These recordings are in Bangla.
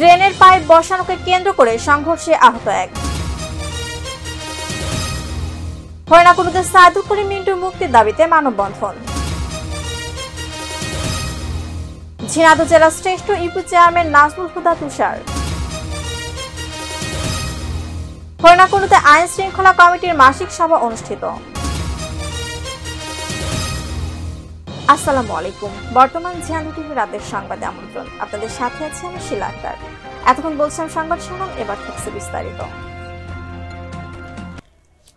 ড্রেনের পাইপ বসানোকে কেন্দ্র করে সংঘর্ষে আহত এক। হরিণাকুণ্ডুতে সাইদুল করিম মিন্টুর মুক্তির দাবিতে মানববন্ধন। ঝিনাইদহ জেলা শ্রেষ্ঠ ইউপি চেয়ারম্যান নাজমুল হুদা তুষার। হরিণাকুণ্ডুতে আইন শৃঙ্খলা কমিটির মাসিক সভা অনুষ্ঠিত। আসসালামু আলাইকুম। বর্তমান ঝিনাইদহ টিভি রাতের সংবাদে আমন্ত্রণ। আপনাদের সাথে আছি আমি শিলা আক্তার। এতক্ষণ বলছিলাম সংবাদ শুনুন, এবার থাকছে বিস্তারিত।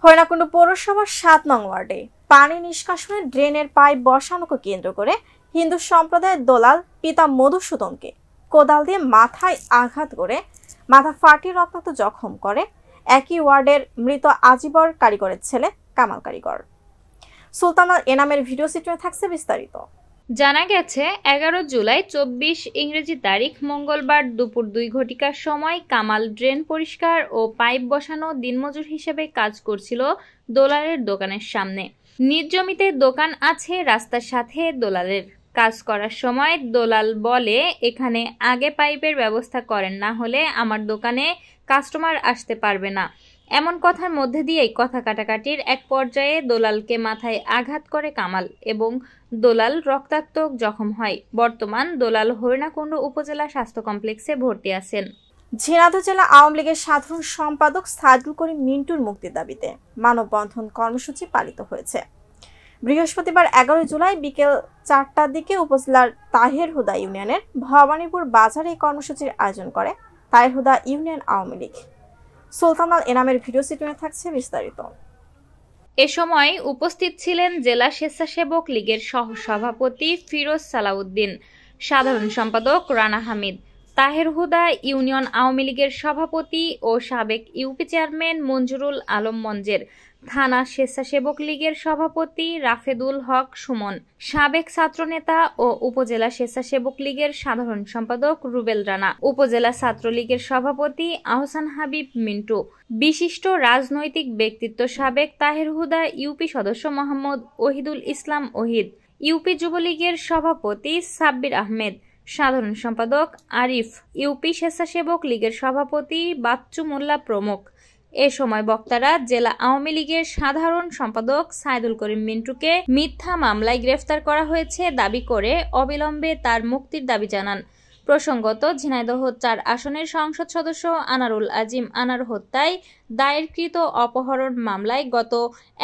হরিণাকুণ্ডু পৌরসভার ৭ নং ওয়ার্ডে পানি নিষ্কাশনে ড্রেনের পাইপ বসানোকে কেন্দ্র করে হিন্দু সম্প্রদায়ের দলাল পিতা মধুসূদনকে কোদাল দিয়ে মাথায় আঘাত করে মাথা ফাটিয়ে রক্তাক্ত জখম করে একই ওয়ার্ডের মৃত আজিবর কারিগরের ছেলে কামাল কারিগর। সুলতানা এনামের ভিডিও চিত্রে থাকছে বিস্তারিত। জানা গেছে ১১ জুলাই ২৪ ইংরেজি তারিখ মঙ্গলবার দুপুর ২ ঘটিকার সময় কামাল ড্রেন পরিষ্কার ও পাইপ বসানো দিনমজুর হিসেবে কাজ করছিল দোলালের দোকানের সামনে। নিজ জমিতে দোকান আছে, রাস্তার সাথে দোলালের। কাজ করার সময় দোলাল বলে, এখানে আগে পাইপের ব্যবস্থা করেন, না হলে আমার দোকানে কাস্টমার আসতে পারবে না। এমন কথার মধ্যে দিয়েই কথা কাটাকাটির এক পর্যায়ে দোলালকে মাথায় আঘাত করে কামাল এবং দোলাল রক্তাক্ত জখম হয়। বর্তমান দোলাল হরিণাকুণ্ডু উপজেলা স্বাস্থ্য কমপ্লেক্সে ভর্তি আছেন। ঝিনাইদহ জেলা আওয়ামী লীগের সাধারণ সম্পাদক সাইদুল করিম মিন্টুর মুক্তির দাবিতে মানববন্ধন কর্মসূচি পালিত হয়েছে। বৃহস্পতিবার ১১ জুলাই বিকেল ৪টার দিকে উপজেলার তাহের হুদা ইউনিয়নের ভবানীপুর বাজারে এই কর্মসূচির আয়োজন করে তাহের হুদা ইউনিয়ন আওয়ামী লীগ। সুলতানা এনামের ভিডিও চিত্রে থাকছে বিস্তারিত। এ সময় উপস্থিত ছিলেন জেলা স্বেচ্ছাসেবক লীগের সহসভাপতি ফিরোজ সালাউদ্দিন, সাধারণ সম্পাদক রানা হামিদ, তাহের হুদা ইউনিয়ন আওয়ামী লীগের সভাপতি ও সাবেক ইউপি চেয়ারম্যান মঞ্জুরুল আলম মঞ্জের, থানা স্বেচ্ছাসেবক লীগের সভাপতি রাফেদুল হক সুমন, সাবেক ছাত্রনেতা ও উপজেলা স্বেচ্ছাসেবক লীগের সাধারণ সম্পাদক রুবেল রানা, উপজেলা ছাত্রলীগের সভাপতি আহসান হাবিব মিন্টু, বিশিষ্ট রাজনৈতিক ব্যক্তিত্ব সাবেক তাহের হুদা ইউপি সদস্য মোহাম্মদ ওহিদুল ইসলাম ওহিদ, ইউপি যুবলীগের সভাপতি সাব্বির আহমেদ, সাধারণ সম্পাদক আরিফ, ইউপি স্বেচ্ছাসেবক লীগের সভাপতি বাচ্চু মোল্লা প্রমুখ। এ সময় বক্তারা জেলা আওয়ামী লীগের সাধারণ সম্পাদক সাইদুল করিম মিন্টুকে মিথ্যা মামলায় গ্রেফতার করা হয়েছে দাবি করে অবিলম্বে তার মুক্তির দাবি জানান। প্রসঙ্গত, ঝিনাইদহ ৪ আসনের সংসদ সদস্য আনারুল আজিম আনার হত্যায় দায়েরকৃত অপহরণ মামলায় গত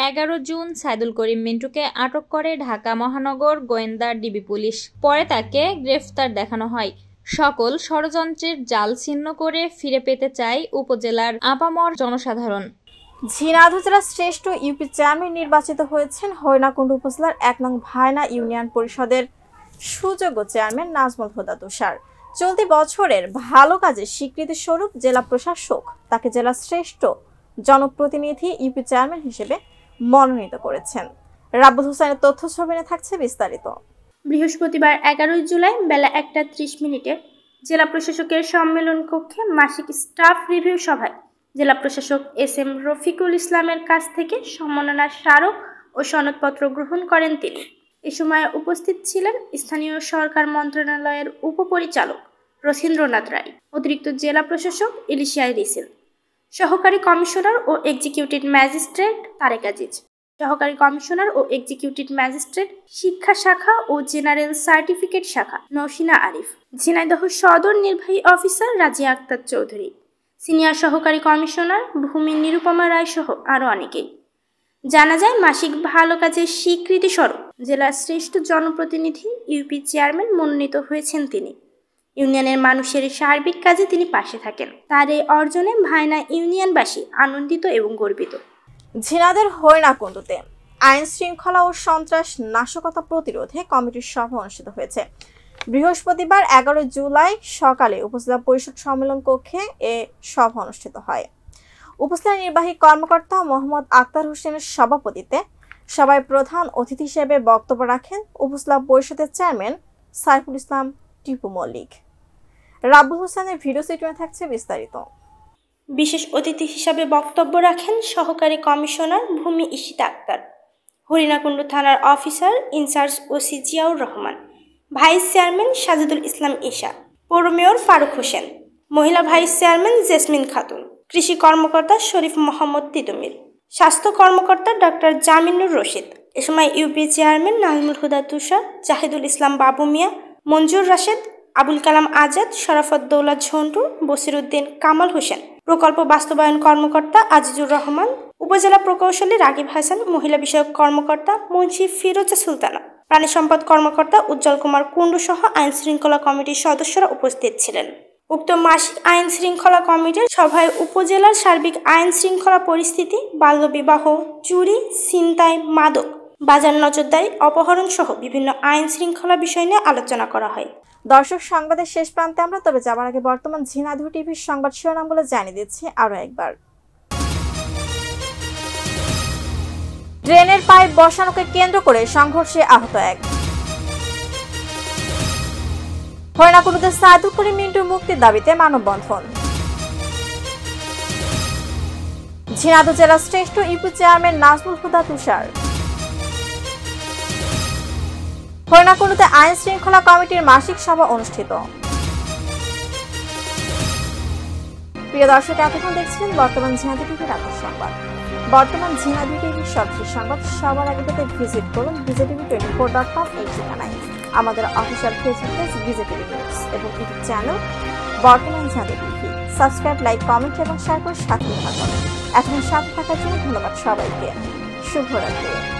১১ জুন সাইদুল করিম মিন্টুকে আটক করে ঢাকা মহানগর গোয়েন্দা ডিবি পুলিশ। পরে তাকে গ্রেফতার দেখানো হয়। সকল ষড়যন্ত্রের জাল ছিন্ন করে ফিরে পেতে চায় উপজেলার আপামর জনসাধারণ। ঝিনাইদহ জেলা শ্রেষ্ঠ ইউপি চেয়ারম্যান নির্বাচিত হয়েছেন হরিণাকুণ্ডু উপজেলার ১ নং ভায়না ইউনিয়ন পরিষদের সুযোগ্য চেয়ারম্যান নাজমুল হুদা তুষার। চলতি বছরের ভালো কাজের স্বীকৃতি স্বরূপ জেলা প্রশাসক তাকে জেলা শ্রেষ্ঠ জনপ্রতিনিধি ইউপি চেয়ারম্যান হিসেবে মনোনীত করেছেন। রাব্বুল হোসেনের তথ্য ছবিতে থাকছে বিস্তারিত। বৃহস্পতিবার ১১ জুলাই বেলা ১টা ৩০ জেলা প্রশাসকের সম্মেলন কক্ষে মাসিক স্টাফ রিভিউ সভায় জেলা প্রশাসক SM রফিকুল ইসলামের কাছ থেকে সম্মাননা স্মারক ও সনদপত্র গ্রহণ করেন তিনি। এ সময় উপস্থিত ছিলেন স্থানীয় সরকার মন্ত্রণালয়ের উপপরিচালক রথীন্দ্রনাথ রায়, অতিরিক্ত জেলা প্রশাসক ইলিশিয়া রিসেল, সহকারী কমিশনার ও এক্সিকিউটিভ ম্যাজিস্ট্রেট তারেক আজিজ, সহকারী কমিশনার ও এক্সিকিউটিভ ম্যাজিস্ট্রেট শিক্ষা শাখা ও জেনারেল সার্টিফিকেট শাখা নওশিনা আরিফ, ঝিনাইদহ সদর নির্বাহী অফিসার রাজিয়া আক্তার চৌধুরী, সিনিয়র সহকারী কমিশনার ভূমি নিরুপমা রায় সহ আরও অনেকেই। জানা যায়, মাসিক ভালো কাজের স্বীকৃতি স্বরূপ জেলার শ্রেষ্ঠ জনপ্রতিনিধি ইউপি চেয়ারম্যান মনোনীত হয়েছেন তিনি। ইউনিয়নের মানুষের সার্বিক কাজে তিনি পাশে থাকেন। তার এই অর্জনে ভায়না ইউনিয়নবাসী আনন্দিত এবং গর্বিত। ঝিনাইদহের হরিণাকুণ্ডুতে আইন শৃঙ্খলা ও সন্ত্রাস নাশকতা প্রতিরোধে কমিটির সভা অনুষ্ঠিত হয়েছে। বৃহস্পতিবার ১১ জুলাই সকালে উপজেলা পরিষদ সম্মেলন কক্ষে এ সভা অনুষ্ঠিত হয়। উপজেলা নির্বাহী কর্মকর্তা মোহাম্মদ আক্তার হোসেনের সভাপতিত্বে সভায় প্রধান অতিথি হিসেবে বক্তব্য রাখেন উপজেলা পরিষদের চেয়ারম্যান সাইফুল ইসলাম টিপু মল্লিক। রাব্বুল হোসেনের ভিডিও চিত্রে থাকছে বিস্তারিত। বিশেষ অতিথি হিসাবে বক্তব্য রাখেন সহকারী কমিশনার ভূমি ইশিতা আক্তার, হরিণাকুণ্ডু থানার officer in charge OC Ziaur Rahman, vice chairman Sajidul Islam Isha, পৌর মেয়র ফারুক হোসেন, মহিলা ভাইস চেয়ারম্যান জেসমিন খাতুন, কৃষি কর্মকর্তা শরীফ মোহাম্মদ তিতুমির, স্বাস্থ্য কর্মকর্তা ডক্টর জামিনুর রশিদ। এ সময় ইউপি চেয়ারম্যান নাজমুল হুদা তুষার, জাহিদুল ইসলাম বাবু মিয়া, মঞ্জুর রাশেদ, আবুল কালাম আজাদ, শরাফত-দৌলা ঝন্টু, বসিরউদ্দিন কামাল হোসেন, প্রকল্প বাস্তবায়ন কর্মকর্তা আজিজুর রহমান, উপজেলা প্রকৌশলী রাগিব হাসান, মহিলা বিষয়ক কর্মকর্তা মুন্সি ফিরোজা সুলতানা, প্রাণী সম্পদ কর্মকর্তা উজ্জ্বল কুমার কুণ্ডু সহ আইন শৃঙ্খলা কমিটির সদস্যরা উপস্থিত ছিলেন। উক্ত মাসিক আইন শৃঙ্খলা কমিটির সভায় উপজেলার সার্বিক আইন শৃঙ্খলা পরিস্থিতি, বাল্যবিবাহ, চুরি, ছিনতাই, মাদক, বাজার নজরদারি, অপহরণ সহ বিভিন্ন আইন শৃঙ্খলা বিষয় নিয়ে আলোচনা করা হয়। দর্শক, সংবাদের শেষ প্রান্তে আমরা তবে যাবার আগে বর্তমান ঝিনাইদহ টিভির সংবাদ শিরোনামগুলো জানিয়ে দিচ্ছি আরো একবার। ট্রেনের পাইপ বসানোকে কেন্দ্র করে সংঘর্ষে আহত এক। হরিণাকুড়ুতে সাইদুল করিম মিন্টুর মুক্তির দাবিতে মানববন্ধন। ঝিনাইদহ জেলার শ্রেষ্ঠ ইউপি চেয়ারম্যান নাজমুল হুদা তুষার। হরিণাকুড়ুতে আইন শৃঙ্খলা কমিটির মাসিক সভা অনুষ্ঠিত। প্রিয় দর্শক, এতক্ষণ দেখছিলেন বর্তমান ঝিনাইদহ টিভির রাতের সংবাদ। বর্তমান ঝিনাইদহ টিভির সবচেয়ে সংবাদ সবার আগে পেতে ভিজিট করুন bjtv24.com এই ঠিকানায়, আমাদের official Facebook page bjtv news এবং ইউটিউব চ্যানেল বর্তমান Jhenaidah TV. Subscribe, like, comment এবং শেয়ার করে সাথে থাকুন। এখন সাথে থাকার জন্য ধন্যবাদ সবাইকে। শুভরাত্রি।